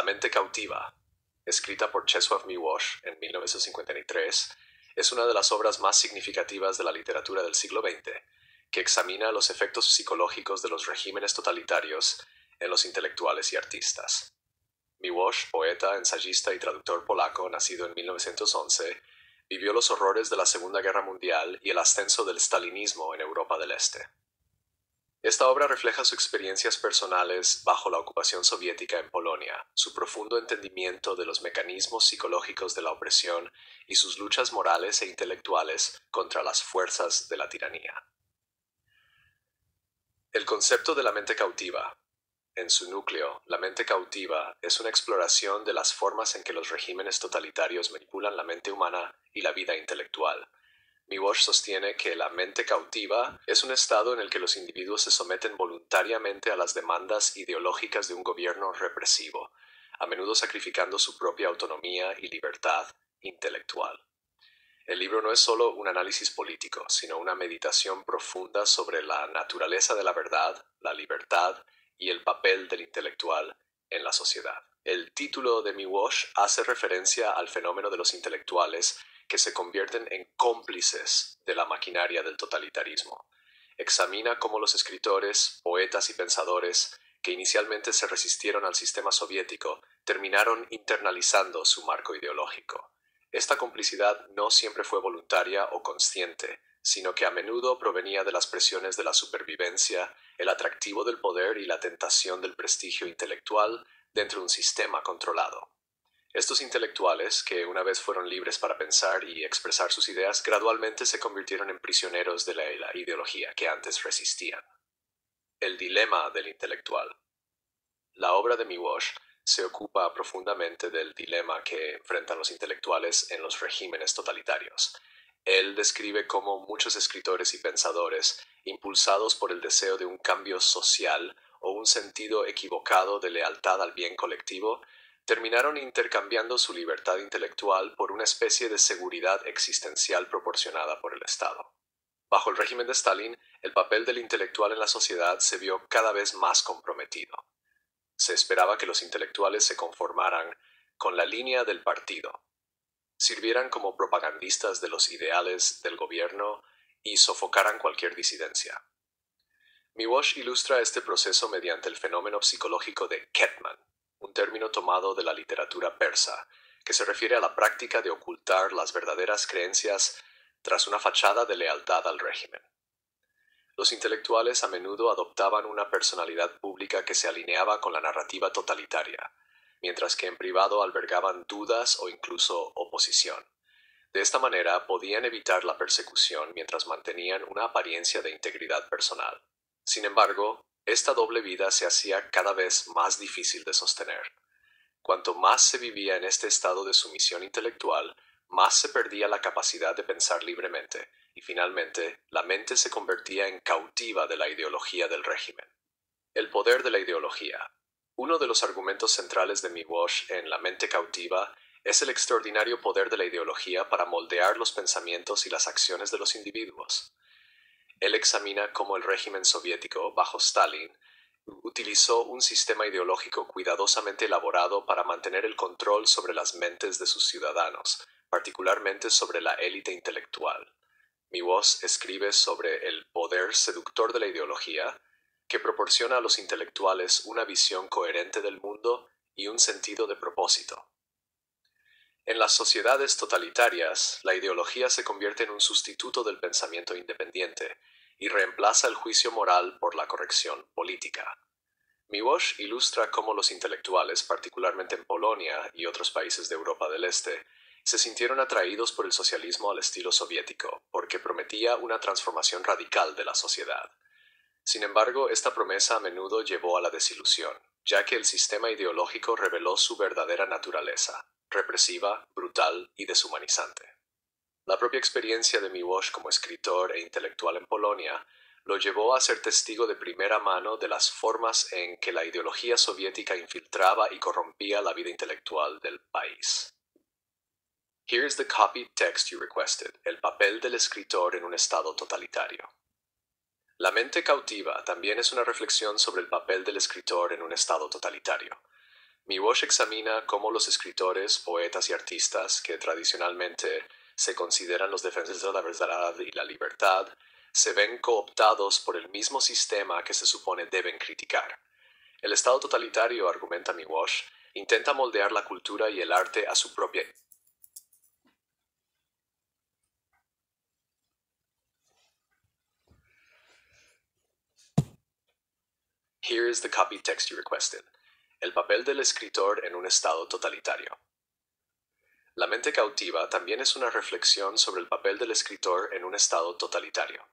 mente cautiva, escrita por Czesław Miłosz en 1953, es una de las obras más significativas de la literatura del siglo XX, que examina los efectos psicológicos de los regímenes totalitarios en los intelectuales y artistas. Miłosz, poeta, ensayista y traductor polaco, nacido en 1911, vivió los horrores de la Segunda Guerra Mundial y el ascenso del stalinismo en Europa del Este. Esta obra refleja sus experiencias personales bajo la ocupación soviética en Polonia, su profundo entendimiento de los mecanismos psicológicos de la opresión y sus luchas morales e intelectuales contra las fuerzas de la tiranía. El concepto de la mente cautiva. En su núcleo, la mente cautiva es una exploración de las formas en que los regímenes totalitarios manipulan la mente humana y la vida intelectual. Miłosz sostiene que la mente cautiva es un estado en el que los individuos se someten voluntariamente a las demandas ideológicas de un gobierno represivo, a menudo sacrificando su propia autonomía y libertad intelectual. El libro no es solo un análisis político, sino una meditación profunda sobre la naturaleza de la verdad, la libertad y el papel del intelectual en la sociedad. El título de Miłosz hace referencia al fenómeno de los intelectuales que se convierten en cómplices de la maquinaria del totalitarismo. Examina cómo los escritores, poetas y pensadores que inicialmente se resistieron al sistema soviético terminaron internalizando su marco ideológico. Esta complicidad no siempre fue voluntaria o consciente, sino que a menudo provenía de las presiones de la supervivencia, el atractivo del poder y la tentación del prestigio intelectual dentro de un sistema controlado. Estos intelectuales, que una vez fueron libres para pensar y expresar sus ideas, gradualmente se convirtieron en prisioneros de la ideología que antes resistían. El dilema del intelectual. La obra de Miłosz se ocupa profundamente del dilema que enfrentan los intelectuales en los regímenes totalitarios. Él describe cómo muchos escritores y pensadores, impulsados por el deseo de un cambio social o un sentido equivocado de lealtad al bien colectivo, terminaron intercambiando su libertad intelectual por una especie de seguridad existencial proporcionada por el Estado. Bajo el régimen de Stalin, el papel del intelectual en la sociedad se vio cada vez más comprometido. Se esperaba que los intelectuales se conformaran con la línea del partido, sirvieran como propagandistas de los ideales del gobierno y sofocaran cualquier disidencia. Miłosz ilustra este proceso mediante el fenómeno psicológico de Ketman, un término tomado de la literatura persa, que se refiere a la práctica de ocultar las verdaderas creencias tras una fachada de lealtad al régimen. Los intelectuales a menudo adoptaban una personalidad pública que se alineaba con la narrativa totalitaria, mientras que en privado albergaban dudas o incluso oposición. De esta manera podían evitar la persecución mientras mantenían una apariencia de integridad personal. Sin embargo, esta doble vida se hacía cada vez más difícil de sostener. Cuanto más se vivía en este estado de sumisión intelectual, más se perdía la capacidad de pensar libremente, y finalmente la mente se convertía en cautiva de la ideología del régimen. El poder de la ideología. Uno de los argumentos centrales de Miłosz en La mente cautiva es el extraordinario poder de la ideología para moldear los pensamientos y las acciones de los individuos. Él examina cómo el régimen soviético, bajo Stalin, utilizó un sistema ideológico cuidadosamente elaborado para mantener el control sobre las mentes de sus ciudadanos, particularmente sobre la élite intelectual. Miłosz escribe sobre el poder seductor de la ideología, que proporciona a los intelectuales una visión coherente del mundo y un sentido de propósito. En las sociedades totalitarias, la ideología se convierte en un sustituto del pensamiento independiente y reemplaza el juicio moral por la corrección política. Miłosz ilustra cómo los intelectuales, particularmente en Polonia y otros países de Europa del Este, se sintieron atraídos por el socialismo al estilo soviético, porque prometía una transformación radical de la sociedad. Sin embargo, esta promesa a menudo llevó a la desilusión, ya que el sistema ideológico reveló su verdadera naturaleza, represiva, brutal y deshumanizante. La propia experiencia de Miłosz como escritor e intelectual en Polonia lo llevó a ser testigo de primera mano de las formas en que la ideología soviética infiltraba y corrompía la vida intelectual del país. Here is the copied text you requested, el papel del escritor en un estado totalitario. La mente cautiva también es una reflexión sobre el papel del escritor en un estado totalitario. Miłosz examina cómo los escritores, poetas y artistas, que tradicionalmente se consideran los defensores de la verdad y la libertad, se ven cooptados por el mismo sistema que se supone deben criticar. El Estado totalitario, argumenta Miłosz, intenta moldear la cultura y el arte a su propia. Here is the copy text you requested. El papel del escritor en un Estado totalitario. La mente cautiva también es una reflexión sobre el papel del escritor en un Estado totalitario.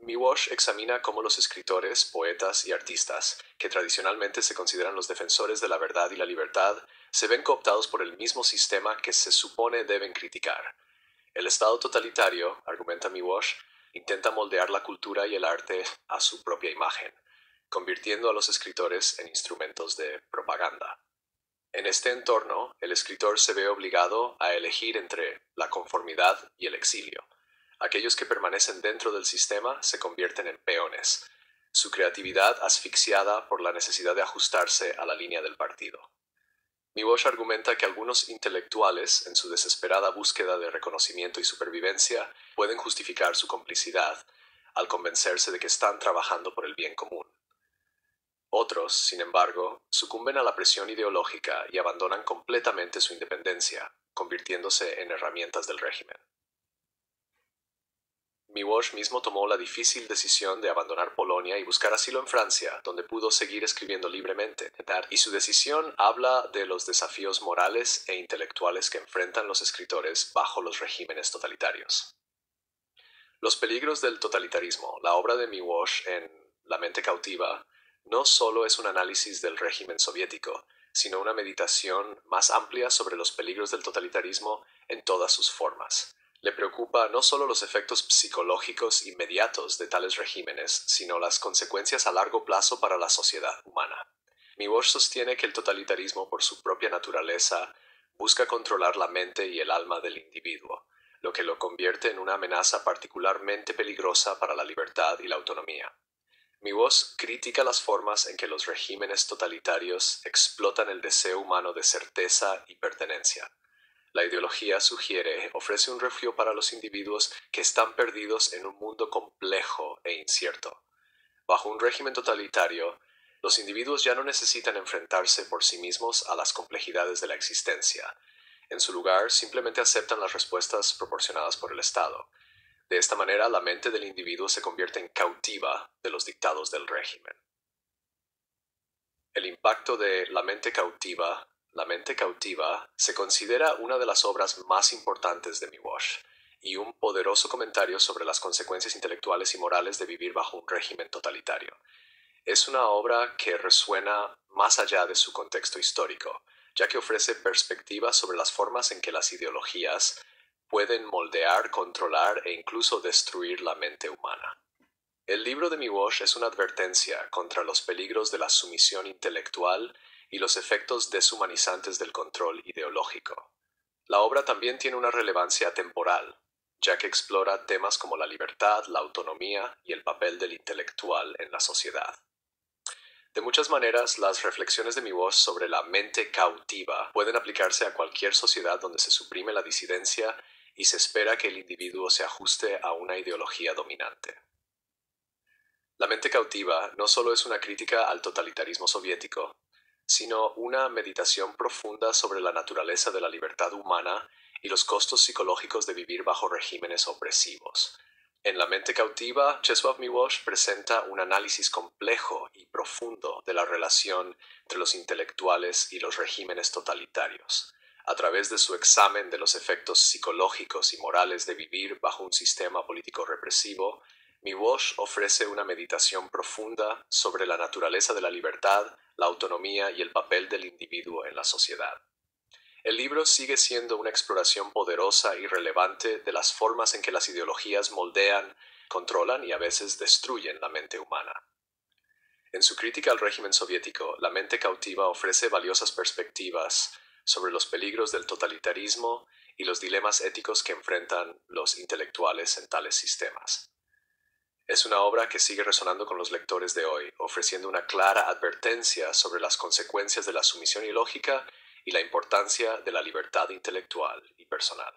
Miłosz examina cómo los escritores, poetas y artistas, que tradicionalmente se consideran los defensores de la verdad y la libertad, se ven cooptados por el mismo sistema que se supone deben criticar. El Estado totalitario, argumenta Miłosz, intenta moldear la cultura y el arte a su propia imagen, convirtiendo a los escritores en instrumentos de propaganda. En este entorno, el escritor se ve obligado a elegir entre la conformidad y el exilio. Aquellos que permanecen dentro del sistema se convierten en peones, su creatividad asfixiada por la necesidad de ajustarse a la línea del partido. Miłosz argumenta que algunos intelectuales, en su desesperada búsqueda de reconocimiento y supervivencia, pueden justificar su complicidad al convencerse de que están trabajando por el bien común. Otros, sin embargo, sucumben a la presión ideológica y abandonan completamente su independencia, convirtiéndose en herramientas del régimen. Miłosz mismo tomó la difícil decisión de abandonar Polonia y buscar asilo en Francia, donde pudo seguir escribiendo libremente, y su decisión habla de los desafíos morales e intelectuales que enfrentan los escritores bajo los regímenes totalitarios. Los peligros del totalitarismo. La obra de Miłosz en La mente cautiva no solo es un análisis del régimen soviético, sino una meditación más amplia sobre los peligros del totalitarismo en todas sus formas. Le preocupa no solo los efectos psicológicos inmediatos de tales regímenes, sino las consecuencias a largo plazo para la sociedad humana. Miłosz sostiene que el totalitarismo, por su propia naturaleza, busca controlar la mente y el alma del individuo, lo que lo convierte en una amenaza particularmente peligrosa para la libertad y la autonomía. Miłosz critica las formas en que los regímenes totalitarios explotan el deseo humano de certeza y pertenencia. La ideología ofrece un refugio para los individuos que están perdidos en un mundo complejo e incierto. Bajo un régimen totalitario, los individuos ya no necesitan enfrentarse por sí mismos a las complejidades de la existencia. En su lugar, simplemente aceptan las respuestas proporcionadas por el Estado. De esta manera, la mente del individuo se convierte en cautiva de los dictados del régimen. El impacto de La mente cautiva. La mente cautiva se considera una de las obras más importantes de Miłosz y un poderoso comentario sobre las consecuencias intelectuales y morales de vivir bajo un régimen totalitario. Es una obra que resuena más allá de su contexto histórico, ya que ofrece perspectivas sobre las formas en que las ideologías pueden moldear, controlar e incluso destruir la mente humana. El libro de Miłosz es una advertencia contra los peligros de la sumisión intelectual y los efectos deshumanizantes del control ideológico. La obra también tiene una relevancia temporal, ya que explora temas como la libertad, la autonomía y el papel del intelectual en la sociedad. De muchas maneras, las reflexiones de Miłosz sobre la mente cautiva pueden aplicarse a cualquier sociedad donde se suprime la disidencia y se espera que el individuo se ajuste a una ideología dominante. La mente cautiva no solo es una crítica al totalitarismo soviético, sino una meditación profunda sobre la naturaleza de la libertad humana y los costos psicológicos de vivir bajo regímenes opresivos. En La mente cautiva, Czesław Miłosz presenta un análisis complejo y profundo de la relación entre los intelectuales y los regímenes totalitarios. A través de su examen de los efectos psicológicos y morales de vivir bajo un sistema político represivo, Miłosz ofrece una meditación profunda sobre la naturaleza de la libertad, la autonomía y el papel del individuo en la sociedad. El libro sigue siendo una exploración poderosa y relevante de las formas en que las ideologías moldean, controlan y a veces destruyen la mente humana. En su crítica al régimen soviético, La mente cautiva ofrece valiosas perspectivas sobre los peligros del totalitarismo y los dilemas éticos que enfrentan los intelectuales en tales sistemas. Es una obra que sigue resonando con los lectores de hoy, ofreciendo una clara advertencia sobre las consecuencias de la sumisión ilógica y la importancia de la libertad intelectual y personal.